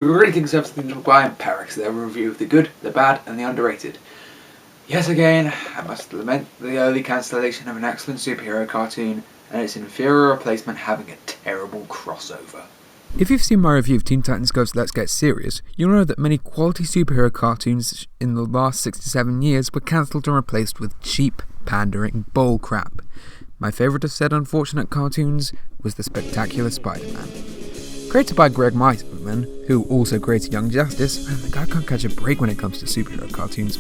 Greetings everything, I am Perix, their review of the good, the bad and the underrated. Yet again, I must lament the early cancellation of an excellent superhero cartoon and its inferior replacement having a terrible crossover. If you've seen my review of Teen Titans Go's Let's Get Serious, you'll know that many quality superhero cartoons in the last 6 to 7 years were cancelled and replaced with cheap, pandering bullcrap. My favourite of said unfortunate cartoons was The Spectacular Spider-Man. Created by Greg Meisman, who also created Young Justice, and the guy can't catch a break when it comes to superhero cartoons,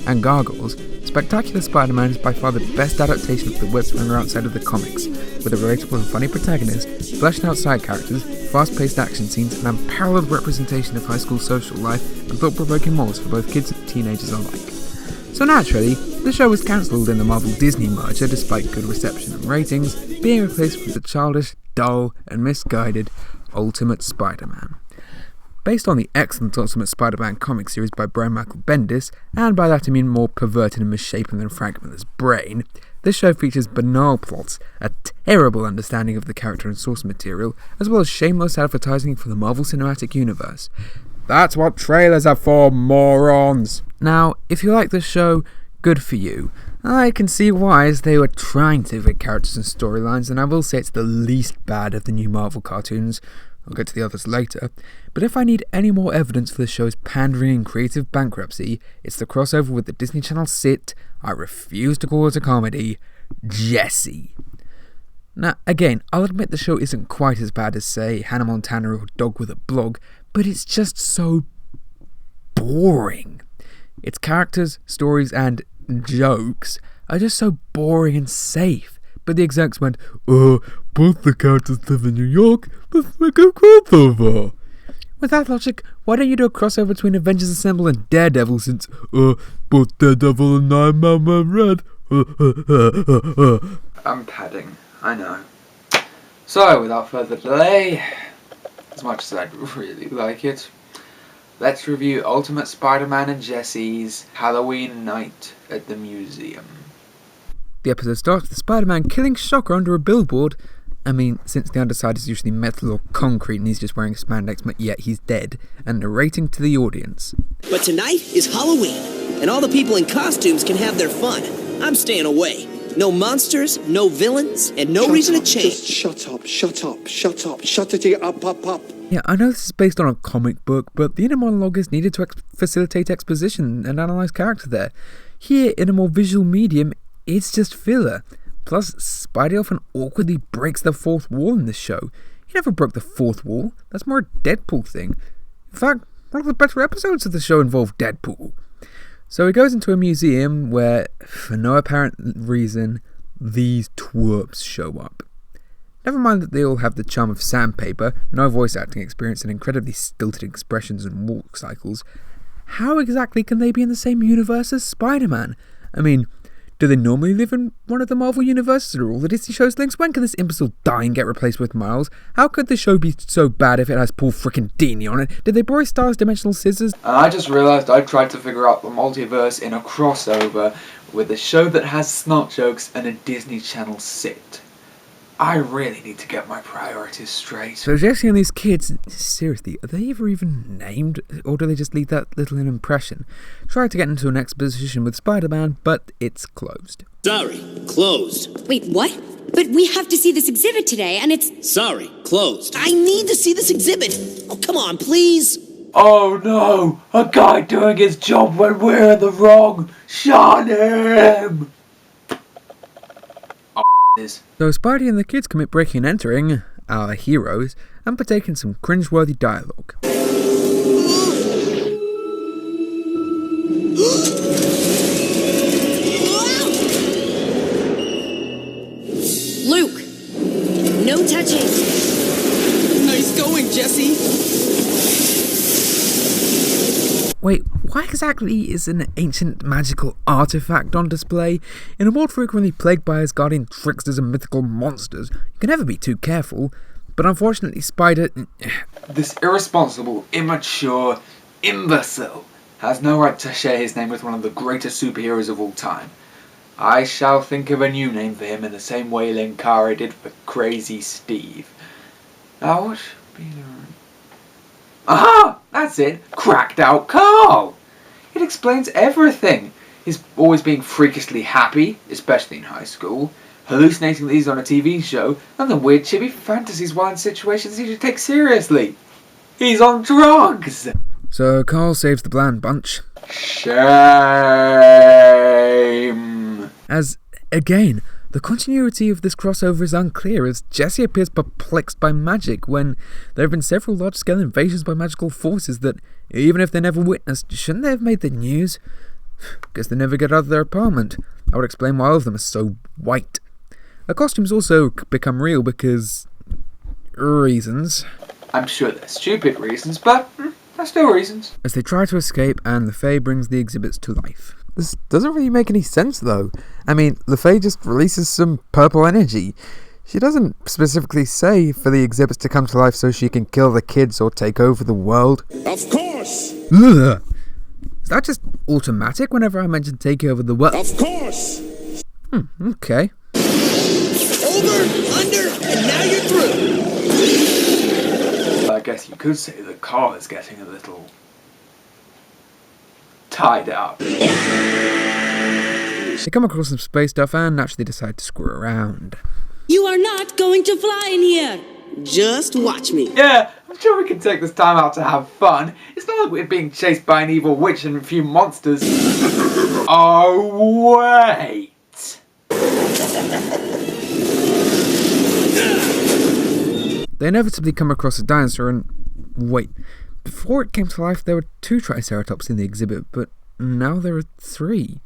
and Gargoyles, Spectacular Spider-Man is by far the best adaptation of the web springer outside of the comics, with a relatable and funny protagonist, fleshed out side characters, fast-paced action scenes, and unparalleled representation of high school social life and thought-provoking morals for both kids and teenagers alike. So naturally, the show was cancelled in the Marvel-Disney merger despite good reception and ratings, being replaced with the childish, dull, and misguided Ultimate Spider-Man. Based on the excellent Ultimate Spider-Man comic series by Brian Michael Bendis, and by that I mean more perverted and misshapen than Frank Miller's brain, this show features banal plots, a terrible understanding of the character and source material, as well as shameless advertising for the Marvel Cinematic Universe. That's what trailers are for, morons! Now, if you like this show, good for you. I can see why, as they were trying to fit characters and storylines, and I will say it's the least bad of the new Marvel cartoons. I'll get to the others later. But if I need any more evidence for the show's pandering and creative bankruptcy, it's the crossover with the Disney Channel sit, I refuse to call it a comedy, Jessie. Now, again, I'll admit the show isn't quite as bad as, say, Hannah Montana or Dog with a Blog, but it's just so boring. Its characters, stories, and jokes are just so boring and safe. But the execs went, both the characters live in New York, let's make a crossover. With that logic, why don't you do a crossover between Avengers Assemble and Daredevil, since, both Daredevil and Iron Man were red? I'm padding, I know. So, without further delay, as much as I'd really like it, let's review Ultimate Spider-Man and Jessie's Halloween Night at the Museum. The episode starts with Spider-Man killing Shocker under a billboard. I mean, since the underside is usually metal or concrete and he's just wearing spandex, but yet he's dead, and narrating to the audience. But tonight is Halloween, and all the people in costumes can have their fun. I'm staying away. No monsters, no villains, and no reason to change. Just shut up, shut it up. Yeah, I know this is based on a comic book, but the inner monologue is needed to facilitate exposition and analyse character there. Here, in a more visual medium, it's just filler. Plus, Spidey often awkwardly breaks the fourth wall in this show. He never broke the fourth wall. That's more a Deadpool thing. In fact, one of the better episodes of the show involved Deadpool. So he goes into a museum where, for no apparent reason, these twerps show up. Never mind that they all have the charm of sandpaper, no voice acting experience, and incredibly stilted expressions and walk cycles. How exactly can they be in the same universe as Spider-Man? I mean, do they normally live in one of the Marvel universes or all the Disney shows links? When can this imbecile die and get replaced with Miles? How could the show be so bad if it has Paul frickin' Dini on it? Did they borrow Star's dimensional scissors? And I just realised I tried to figure out the multiverse in a crossover with a show that has snot jokes and a Disney Channel sit. I really need to get my priorities straight. So Jessie and these kids, seriously, are they ever even named? Or do they just leave that little an impression? Tried to get into an exposition with Spider-Man, but it's closed. Sorry, closed. Wait, what? But we have to see this exhibit today, and it's... Sorry, closed. I need to see this exhibit. Oh, come on, please. Oh no! A guy doing his job when we're in the wrong! Shut him! So Spidey and the kids commit breaking and entering, our heroes, and partake in some cringeworthy dialogue. Luke! No touching! Nice going, Jessie. Wait, why exactly is an ancient magical artifact on display? In a world frequently plagued by Asgardian tricksters and mythical monsters, you can never be too careful. But unfortunately, Spider... This irresponsible, immature, imbecile has no right to share his name with one of the greatest superheroes of all time. I shall think of a new name for him in the same way Linkara did for Crazy Steve. Now what should be the... Aha! That's it! Cracked out Carl! It explains everything. He's always being freakishly happy, especially in high school, hallucinating that he's on a TV show, and the weird chibi fantasies while in situations he should take seriously. He's on drugs! So Carl saves the bland bunch. Shame! As, again, the continuity of this crossover is unclear, as Jessie appears perplexed by magic when there have been several large-scale invasions by magical forces that, even if they never witnessed, shouldn't they have made the news? Guess they never get out of their apartment. That would explain why all of them are so white. The costumes also become real because... reasons. I'm sure they're stupid reasons, but they're still reasons. As they try to escape and LeFay brings the exhibits to life. This doesn't really make any sense though. I mean, LeFay just releases some purple energy. She doesn't specifically say for the exhibits to come to life so she can kill the kids or take over the world. Of course! Ugh. Is that just automatic whenever I mention taking over the world? Of course! Okay. Over, under, and now you're through. I guess you could say that Carl is getting a little... tied up. They come across some space stuff and naturally decide to screw around. You are not going to fly in here. Just watch me. Yeah, I'm sure we can take this time out to have fun. It's not like we're being chased by an evil witch and a few monsters. Oh, wait! They inevitably come across a dinosaur and... wait. Before it came to life there were 2 Triceratops in the exhibit, but now there are 3.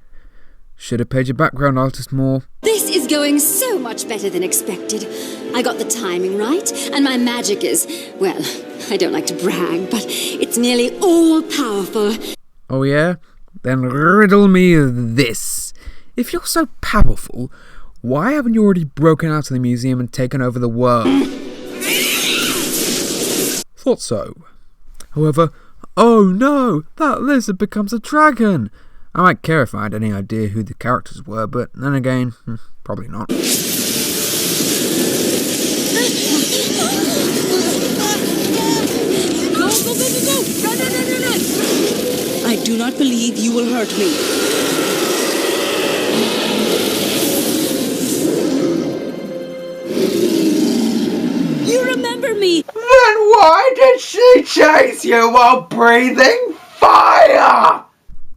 Should have paid your background artist more. This is going so much better than expected. I got the timing right, and my magic is, well, I don't like to brag, but it's nearly all-powerful. Oh yeah? Then riddle me this. If you're so powerful, why haven't you already broken out of the museum and taken over the world? Thought so. However, oh no, that lizard becomes a dragon. I might care if I had any idea who the characters were, but then again, probably not. Go, go, go, go, go! Run, run, run, run, run! I do not believe you will hurt me. You remember me! Then why did she chase you while breathing fire?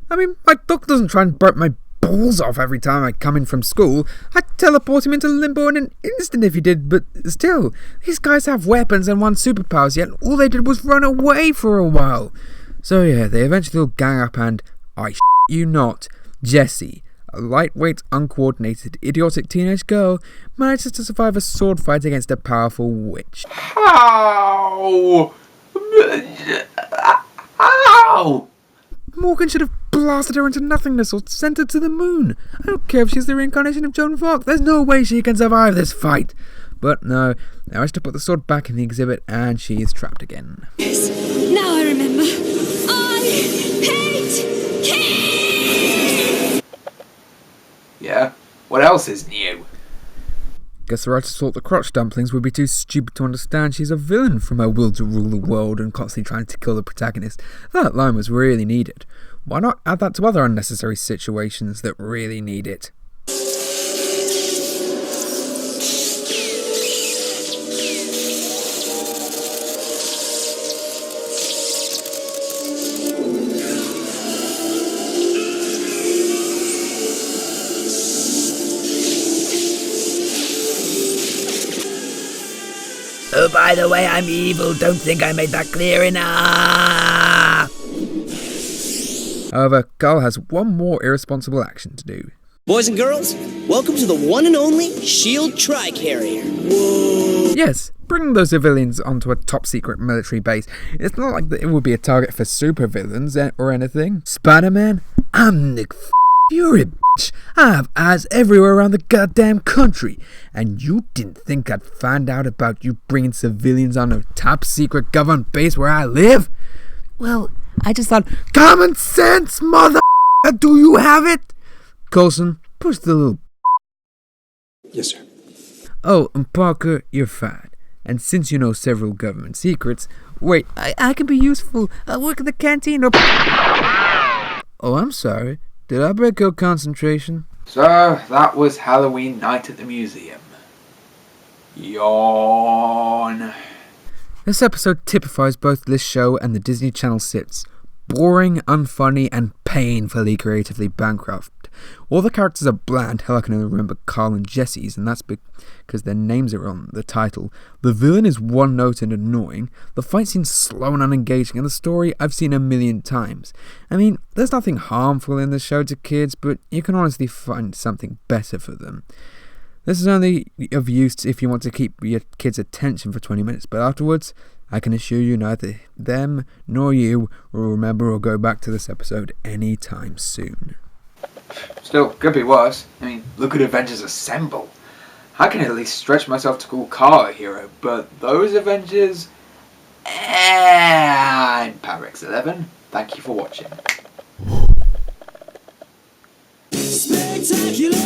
I mean, my dog doesn't try and burp my balls off every time I come in from school. I'd teleport him into limbo in an instant if he did, but still, these guys have weapons and 1 superpowers, yet all they did was run away for a while. So yeah, they eventually all gang up and, you not, Jessie, a lightweight, uncoordinated, idiotic teenage girl, manages to survive a sword fight against a powerful witch. How? How? Morgan should have blasted her into nothingness or sent her to the moon. I don't care if she's the reincarnation of Joan of Arc. There's no way she can survive this fight. But no, they managed to put the sword back in the exhibit and she is trapped again. Yes, now I remember. I hate kids! Yeah, what else is new? Guess the writers thought the crotch dumplings would be too stupid to understand she's a villain from her will to rule the world and constantly trying to kill the protagonist. That line was really needed. Why not add that to other unnecessary situations that really need it? Oh, by the way, I'm evil. Don't think I made that clear enough. However, Carl has one more irresponsible action to do. Boys and girls, welcome to the one and only SHIELD Tri-Carrier. Whoa. Yes, bring those civilians onto a top-secret military base. It's not like it would be a target for supervillains or anything. Spider-Man, I'm Nick Fury, bitch. I have eyes everywhere around the goddamn country. And you didn't think I'd find out about you bringing civilians on a top-secret government base where I live? Well, I just thought, common sense, mother. Do you have it? Coulson, push the little... Yes, sir. Oh, and Parker, you're fired. And since you know several government secrets, Wait, I can be useful. I'll work at the canteen or... Oh, I'm sorry. Did I break your concentration? So, that was Halloween Night at the Museum. Yawn. This episode typifies both this show and the Disney Channel sits. Boring, unfunny, and painfully creatively bankrupt. All the characters are bland. Hell, I can only remember Carl and Jessie's, and that's because their names are on the title. The villain is one note and annoying. The fight scene's slow and unengaging, and the story I've seen a million times. I mean, there's nothing harmful in the show to kids, but you can honestly find something better for them. This is only of use if you want to keep your kids' attention for 20 minutes, but afterwards, I can assure you neither them nor you will remember or go back to this episode anytime soon. Still, could be worse. I mean, look at Avengers Assemble. I can at least stretch myself to call Carl a hero, but those Avengers... I'm Parex11. Thank you for watching. Spectacular,